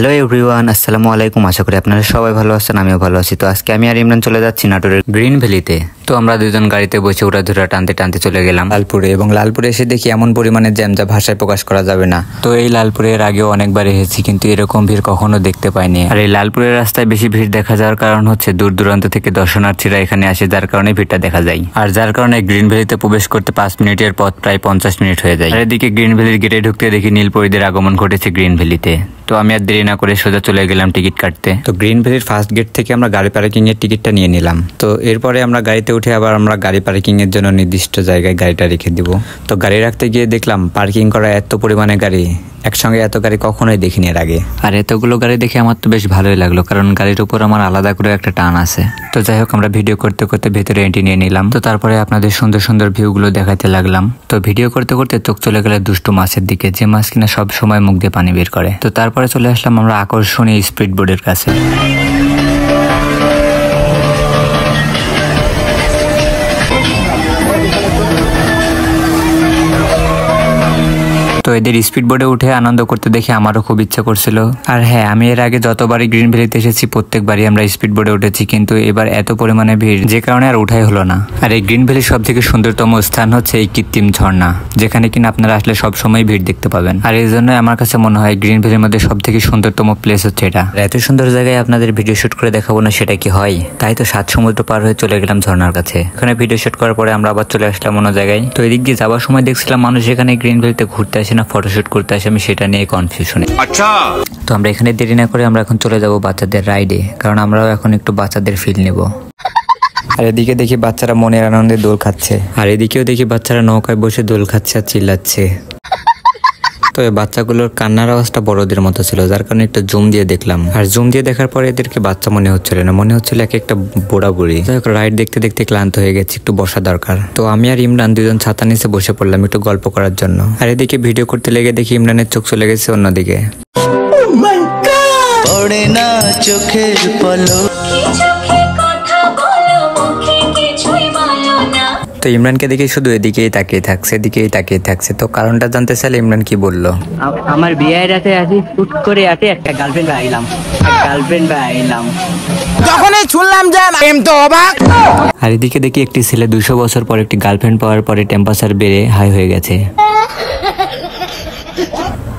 Hello everyone, আসসালামু আলাইকুম। আশা করি আপনারা সবাই ভালো আছেন, আমিও ভালো আছি। তো আজকে আমি আর ইমরান চলে যাচ্ছি নাটোরের গ্রিন ভ্যালিতে। তো আমরা দুজন গাড়িতে বসে উড়াধুরা টানতে টানতে চলে গেলাম লালপুরে, এবং লালপুরে এসে দেখি এমন পরিমাণে জ্যাম যা ভাষায় প্রকাশ করা যাবে না। তো এই লালপুরের আগেও অনেকবার এসেছি, কিন্তু এরকম ভিড় কখনো দেখতে পাইনি। আর এই লালপুরের রাস্তায় বেশি ভিড় দেখা যাওয়ার কারণ হচ্ছে দূর দূরান্ত থেকে দর্শনার্থীরা এখানে আসে, যার কারণে ভিড়টা দেখা যায়। আর যার কারণে গ্রিন ভ্যালিতে প্রবেশ করতে 5 মিনিটের পথ প্রায় 50 মিনিট হয়ে যায়। আর এদিকে গ্রিন ভ্যালির গেটে ঢুকতে দেখি নীলপরীদের আগমন ঘটেছে গ্রিন ভ্যালিতে। তো আমি আর দেরি না করে সোজা চলে গেলাম টিকিট কাটতে। তো গ্রিন ভ্যালির ফার্স্ট গেট থেকে আমরা গাড়ি পার্কিং এর টিকিটটা নিয়ে নিলাম। তো এরপরে আমরা গাড়িতে উঠে আবার আমরা গাড়ি পার্কিং এর জন্য নির্দিষ্ট জায়গায় গাড়িটা রেখে দিব। তো গাড়ি রাখতে গিয়ে দেখলাম পার্কিং করা এত পরিমাণে গাড়ি, একসঙ্গে এত গাড়ি কখনোই দেখিনি এর আগে। আর এতগুলো গাড়ি দেখে আমার তো বেশ ভালোই লাগলো, কারণ গাড়ির উপর আমার আলাদা করে একটা টান আছে। তো যাই হোক, আমরা ভিডিও করতে করতে ভেতরে এন্ট্রি নিয়ে নিলাম। তো তারপরে আপনাদের সুন্দর সুন্দর ভিউগুলো দেখাতে লাগলাম। তো ভিডিও করতে করতে চোখ চলে গেল দুষ্টু মাছের দিকে, যে মাছ কিনা সব সময় মুখ দিয়ে পানি বের করে। তো তারপরে চলে আসলাম আমরা আকর্ষণীয় স্পিড বোর্ডের কাছে। তো এদের স্পিড বোর্ডে উঠে আনন্দ করতে দেখে আমারও খুব ইচ্ছা করছিল। আর হ্যাঁ, আমি এর আগে যতবারই গ্রিন ভ্যালিতে এসেছি প্রত্যেকবারই আমরা স্পিড বোর্ডে উঠেছি, কিন্তু এবার এত পরিমাণে ভিড় যে কারণে আর উঠাই হলো না। আর এই গ্রিন ভ্যালির সব থেকে সুন্দরতম স্থান হচ্ছে এই কৃত্রিম ঝর্ণা, যেখানে কিনা আপনারা আসলে সব সময় ভিড় দেখতে পাবেন। আর এই জন্য আমার কাছে মনে হয় গ্রিন ভ্যালির মধ্যে সব থেকে সুন্দরতম প্লেস হচ্ছে এটা। এত সুন্দর জায়গায় আপনাদের ভিডিও শুট করে দেখাবো না, সেটা কি হয়? তাই তো 7 সমুদ্র পার হয়ে চলে গেলাম ঝর্ণার কাছে। এখানে ভিডিও শুট করার পরে আমরা আবার চলে আসলাম অন্য জায়গায়। তো এদিক দিয়ে যাওয়ার সময় দেখছিলাম মানুষ এখানে গ্রিন ভ্যালিতে ঘুরতে আসে না ফটোশুট করতে আসে, আমি সেটা নিয়ে কনফিউশনে। আচ্ছা, তো আমরা এখানে দেরি না করে আমরা এখন চলে যাব বাচ্চাদের রাইডে, কারণ আমরাও এখন একটু বাচ্চাদের ফিল নেব। আর এদিকে দেখি বাচ্চারা মনের আনন্দে দোল খাচ্ছে, আর এদিকেও দেখি বাচ্চারা নৌকায় বসে দোল খাচ্ছে আর চিল্লাচ্ছে। তো এই বাচ্চাগুলোর কান্নার আওয়াজটা বড়দের মতো ছিল, যার কারণে একটু জুম দিয়ে দেখলাম। আর জুম দিয়ে দেখার পরে এদেরকে বাচ্চা মনে হচ্ছিল না, মনে হচ্ছিল এক একটা বুড়া বুড়ি। যাই হোক, রাইড দেখতে দেখতে ক্লান্ত হয়ে গেছে, একটু বসা দরকার। তো আমি আর ইমরান দুজন ছাতা নিচে বসে পড়লাম একটু গল্প করার জন্য। আর এদিকে ভিডিও করতে লেগে দেখি ইমরানের চোখ চলে গেছে অন্যদিকে। চোখের পলক। তো ইমরানকে দেখে শুধু এদিকেই তাকিয়ে থাকছে, এদিকেই তাকিয়ে থাকছে। তো কারণটা জানতে চাইলে ইমরান কি বললো? আমার বিয়ের রাতে আসি হুট করে আসে একটা গার্লফ্রেন্ড আইলাম তখনই শুনলাম যে প্রেম তো অবাক। আর এদিকে দেখি একটি ছেলে 200 বছর পর একটি গার্লফ্রেন্ড পাওয়ার পরে টেম্পারেচার বেড়ে হাই হয়ে গেছে।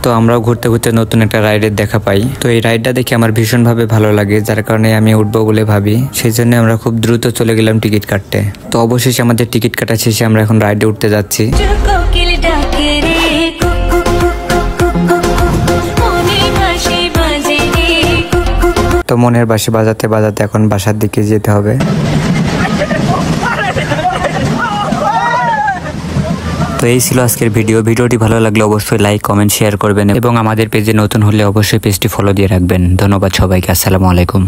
তো আমরাও ঘুরতে ঘুরতে নতুন একটা রাইডের দেখা পাই। তো এই রাইডটা দেখে আমার ভীষণভাবে ভালো লাগে, যার কারণে আমি উঠবো বলে ভাবি। সেই জন্য আমরা খুব দ্রুত চলে গেলাম টিকিট কাটতে। তো অবশেষে আমাদের টিকিট কাটা শেষে আমরা এখন রাইডে উঠতে যাচ্ছি। তো মনের বাঁশি বাজাতে বাজাতে এখন বাসার দিকে যেতে হবে। তো এই ছিল আজকের ভিডিওটি ভালো লাগলে অবশ্যই লাইক কমেন্ট শেয়ার করবেন, এবং আমাদের পেজে নতুন হলে অবশ্যই পেজটি ফলো দিয়ে রাখবেন। ধন্যবাদ সবাইকে, আসসালামু আলাইকুম।